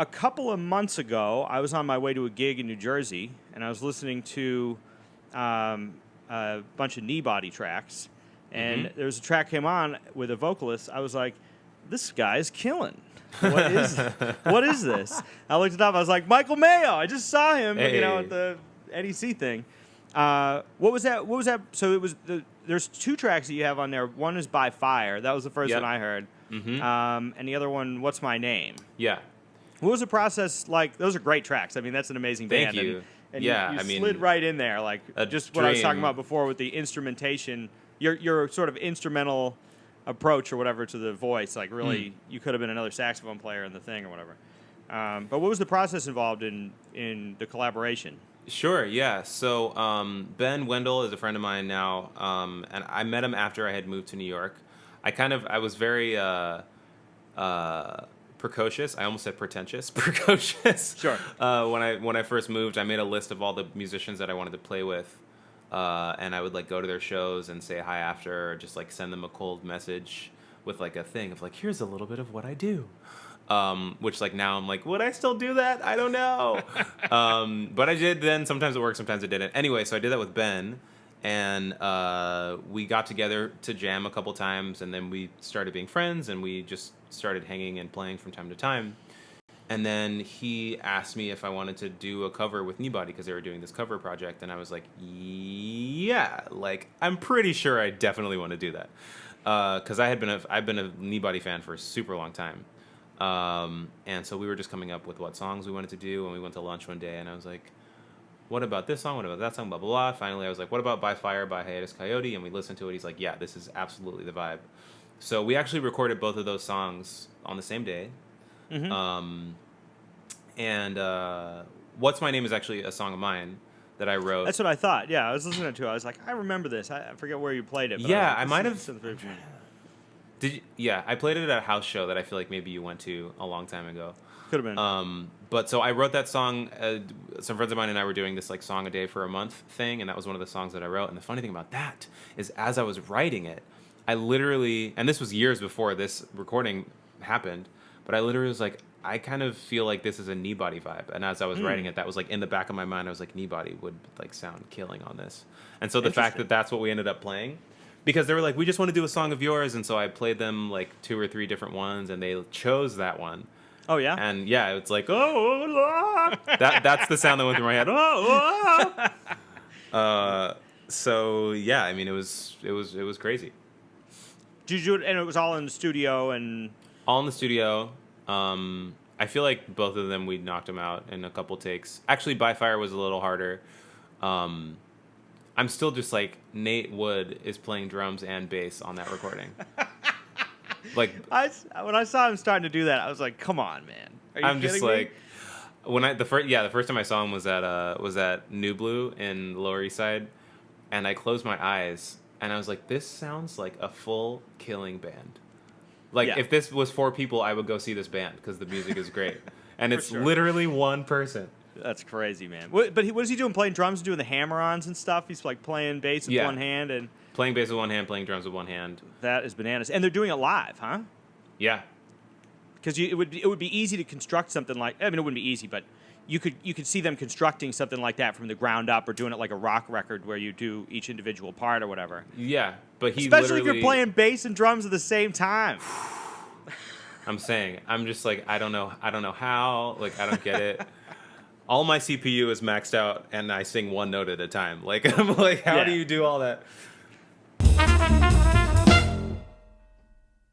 a couple of months ago, I was on my way to a gig in New Jersey, and I was listening to a bunch of Kneebody tracks, and there was a track came on with a vocalist. I was like, this guy's killing. What is this? I looked it up. I was like, Michael Mayo. I just saw him, at the NEC thing. What was that? So it was there's two tracks that you have on there. One is By Fire. That was the first one I heard. And the other one, What's My Name? Yeah. What was the process like? Those are great tracks. I mean, that's an amazing band. Thank you. And yeah, you slid right in there, like just what I was talking about before with the instrumentation. Your sort of instrumental approach or whatever to the voice, like really, you could have been another saxophone player in the thing or whatever. But what was the process involved in the collaboration? Sure, yeah. So Ben Wendell is a friend of mine now, and I met him after I had moved to New York. I was very precocious. I almost said pretentious. Precocious. Sure. When I first moved, I made a list of all the musicians that I wanted to play with, and I would like go to their shows and say hi after, or just like send them a cold message with like a thing of like, here's a little bit of what I do. Which like now I'm like, would I still do that? I don't know. But I did then. Sometimes it worked, sometimes it didn't. Anyway, so I did that with Ben, and we got together to jam a couple times, and then we started being friends, and we just started hanging and playing from time to time. And then he asked me if I wanted to do a cover with Kneebody because they were doing this cover project, and I was like, yeah, like I'm pretty sure I definitely want to do that because I've been a Kneebody fan for a super long time. And so we were just coming up with what songs we wanted to do, and we went to lunch one day, and I was like, what about this song? What about that song? Blah, blah, blah. Finally, I was like, what about By Fire by Hiatus Coyote? And we listened to it. He's like, yeah, this is absolutely the vibe. So we actually recorded both of those songs on the same day. What's My Name is actually a song of mine that I wrote. That's what I thought. Yeah, I was listening to it. I was like, I remember this. I forget where you played it. But Yeah, like, I might have... Did you? Yeah, I played it at a house show that I feel like maybe you went to a long time ago. Could have been. But so I wrote that song. Some friends of mine and I were doing this like song a day for a month thing, and that was one of the songs that I wrote. And the funny thing about that is, as I was writing it, I literally, and this was years before this recording happened, but I literally was like, I kind of feel like this is a Kneebody vibe. And as I was writing it, that was like in the back of my mind. I was like, Kneebody would like sound killing on this. And so the fact that that's what we ended up playing. Because they were like, we just want to do a song of yours, and so I played them like 2 or 3 different ones, and they chose that one. Oh yeah, and yeah, it's like that's the sound that went through my head. So yeah, I mean, it was crazy. Did you do it, and it was all in the studio and all in the studio. I feel like both of them we knocked them out in a couple takes. Actually, By Fire was a little harder. I'm still just like, Nate Wood is playing drums and bass on that recording. Like, when I saw him starting to do that, I was like, "Come on, man!" Are you I'm just me? like, when the first time I saw him was at New Blue in the Lower East Side, and I closed my eyes and I was like, "This sounds like a full killing band." Like, if this was 4 people, I would go see this band because the music is great, and it's literally one person. That's crazy, man. What is he doing? Playing drums, doing the hammer-ons and stuff. He's like playing bass with one hand and playing bass with one hand, playing drums with one hand. That is bananas. And they're doing it live, huh? Yeah. Because it would be easy to construct something like. I mean, it wouldn't be easy, but you could see them constructing something like that from the ground up, or doing it like a rock record where you do each individual part or whatever. Yeah, but especially if you're playing bass and drums at the same time. I'm saying, I'm just like, I don't know how. Like, I don't get it. All my CPU is maxed out, and I sing one note at a time. Like, I'm like, how do you do all that?